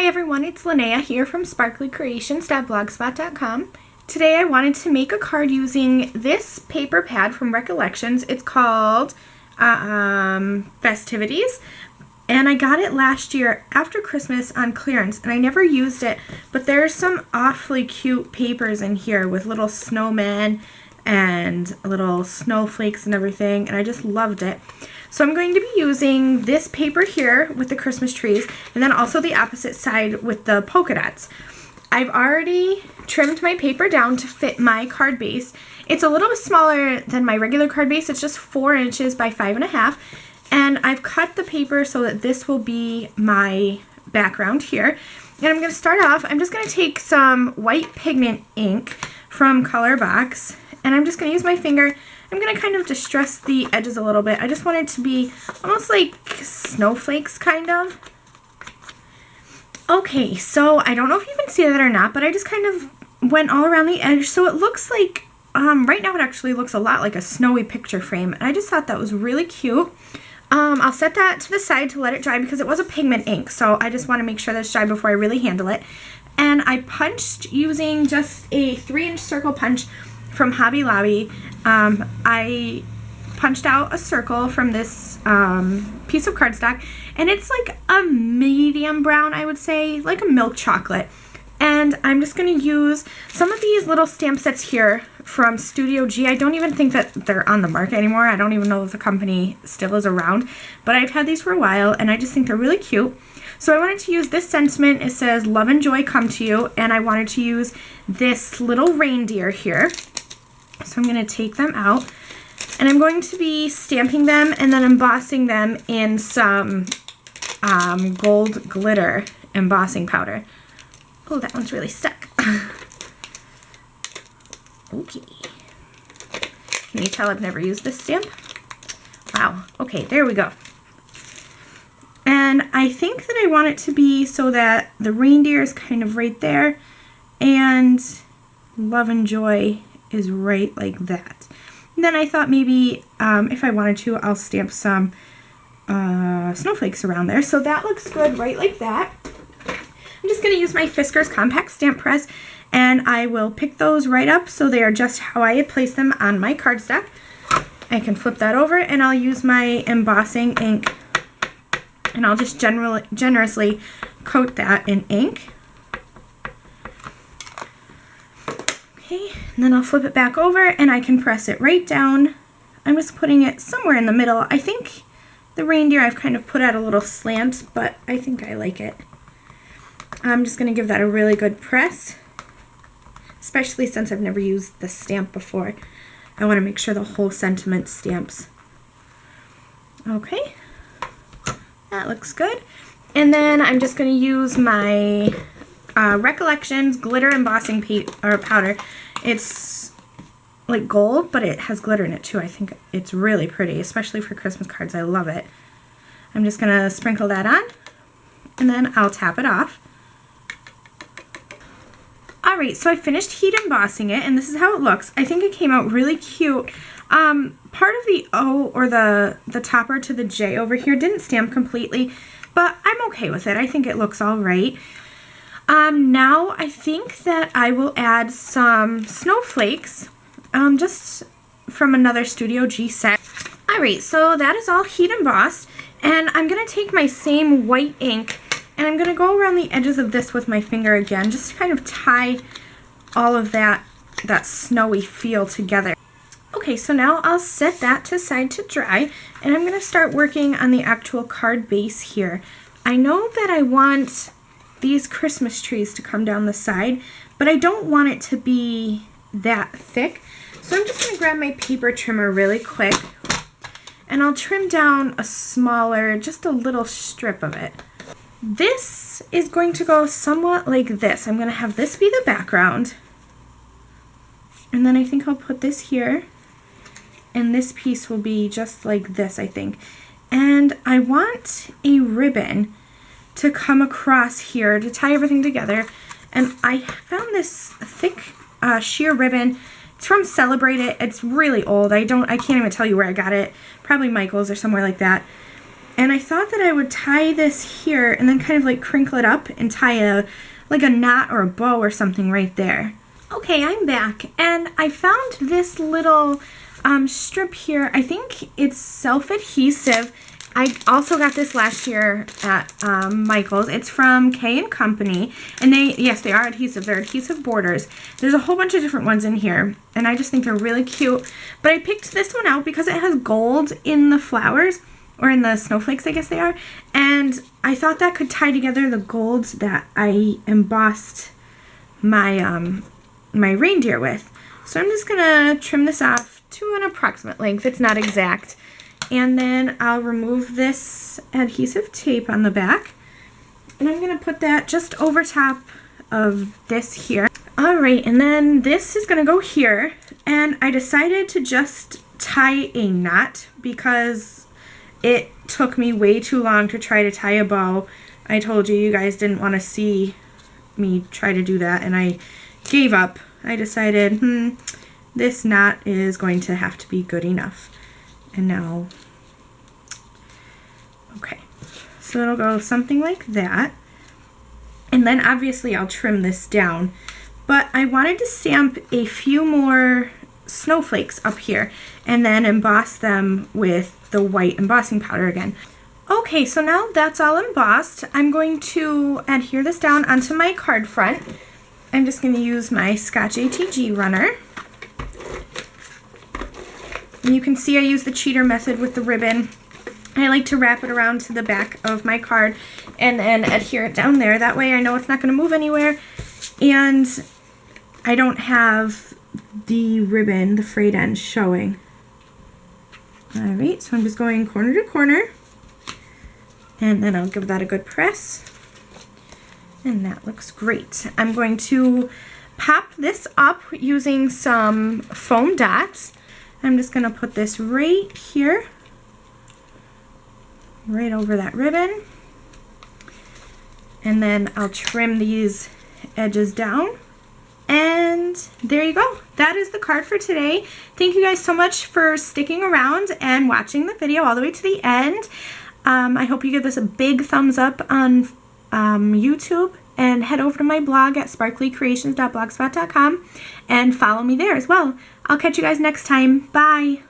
Hi everyone, it's Linnea here from sparklycreations.blogspot.com. Today I wanted to make a card using this paper pad from Recollections. It's called Festivities, and I got it last year after Christmas on clearance, and I never used it, but there's some awfully cute papers in here with little snowmen and little snowflakes and everything, and I just loved it. So I'm going to be using this paper here with the Christmas trees, and then also the opposite side with the polka dots. I've already trimmed my paper down to fit my card base. It's a little bit smaller than my regular card base. It's just 4 inches by 5.5, and I've cut the paper so that this will be my background here. And I'm going to start off, I'm just going to take some white pigment ink from Color Box, and I'm just going to use my finger. I'm going to kind of distress the edges a little bit. I just want it to be almost like snowflakes, kind of. Okay, so I don't know if you can see that or not, but I just kind of went all around the edge. So it looks like, right now it actually looks a lot like a snowy picture frame. And I just thought that was really cute. I'll set that to the side to let it dry because it was a pigment ink. So I just want to make sure that it's dry before I really handle it. And I punched using just a 3-inch circle punch from Hobby Lobby. I punched out a circle from this piece of cardstock, and it's like a medium brown, I would say, like a milk chocolate. And I'm just going to use some of these little stamp sets here from Studio G. I don't even think that they're on the market anymore. I don't even know if the company still is around, but I've had these for a while, and I just think they're really cute. So I wanted to use this sentiment. It says, "Love and joy come to you," and I wanted to use this little reindeer here. So I'm going to take them out, and I'm going to be stamping them and then embossing them in some gold glitter embossing powder. Oh, that one's really stuck. Okay. Can you tell I've never used this stamp? Wow. Okay, there we go. And I think that I want it to be so that the reindeer is kind of right there, and love and joy is right like that. And then I thought maybe if I wanted to, I'll stamp some snowflakes around there. So that looks good right like that. I'm just going to use my Fisker's Compact Stamp Press, and I will pick those right up so they are just how I had placed them on my cardstock. I can flip that over, and I'll use my embossing ink, and I'll just generously coat that in ink. Okay, and then I'll flip it back over, and I can press it right down. I'm just putting it somewhere in the middle. I think the reindeer I've kind of put at a little slant, but I think I like it. I'm just going to give that a really good press, especially since I've never used the stamp before. I want to make sure the whole sentiment stamps. Okay, that looks good. And then I'm just going to use my Recollections glitter embossing powder. It's like gold, but it has glitter in it too. I think it's really pretty, especially for Christmas cards. I love it. I'm just going to sprinkle that on, and then I'll tap it off. Alright, so I finished heat embossing it, and this is how it looks. I think it came out really cute. Part of the O, or the topper to the J over here, didn't stamp completely, but I'm okay with it. I think it looks alright. Now I think that I will add some snowflakes, just from another Studio G set. Alright, so that is all heat embossed, and I'm going to take my same white ink, and I'm going to go around the edges of this with my finger again, just to kind of tie all of that snowy feel together. Okay, so now I'll set that to side to dry, and I'm going to start working on the actual card base here. I know that I want these Christmas trees to come down the side, but I don't want it to be that thick. So I'm just going to grab my paper trimmer really quick, and I'll trim down a smaller, just a little strip of it. This is going to go somewhat like this. I'm going to have this be the background, and then I think I'll put this here, and this piece will be just like this, I think. And I want a ribbon to come across here to tie everything together, and I found this thick sheer ribbon. It's from Celebrate It. It's really old. I can't even tell you where I got it. Probably Michael's or somewhere like that. And I thought that I would tie this here and then kind of like crinkle it up and tie like a knot or a bow or something right there. Okay, I'm back, and I found this little strip here. I think it's self-adhesive. I also got this last year at Michael's. It's from K & Company, and yes, they are adhesive. They're adhesive borders. There's a whole bunch of different ones in here, and I just think they're really cute. But I picked this one out because it has gold in the flowers, or in the snowflakes, I guess they are, and I thought that could tie together the gold that I embossed my my reindeer with. So I'm just gonna trim this off to an approximate length. It's not exact. And then I'll remove this adhesive tape on the back. And I'm gonna put that just over top of this here. All right, and then this is gonna go here. And I decided to just tie a knot because it took me way too long to try to tie a bow. I told you, you guys didn't want to see me try to do that, and I gave up. I decided, this knot is going to have to be good enough. And now, okay, so it'll go something like that. And then obviously I'll trim this down. But I wanted to stamp a few more snowflakes up here and then emboss them with the white embossing powder again. Okay, so now that's all embossed. I'm going to adhere this down onto my card front. I'm just going to use my Scotch ATG runner. And you can see I use the cheater method with the ribbon. I like to wrap it around to the back of my card and then adhere it down there. That way I know it's not going to move anywhere. And I don't have the ribbon, the frayed end, showing. Alright, so I'm just going corner to corner. And then I'll give that a good press. And that looks great. I'm going to pop this up using some foam dots. I'm just going to put this right here, right over that ribbon. And then I'll trim these edges down. And there you go. That is the card for today. Thank you guys so much for sticking around and watching the video all the way to the end. I hope you give this a big thumbs up on YouTube, and head over to my blog at sparklycreations.blogspot.com and follow me there as well. I'll catch you guys next time. Bye!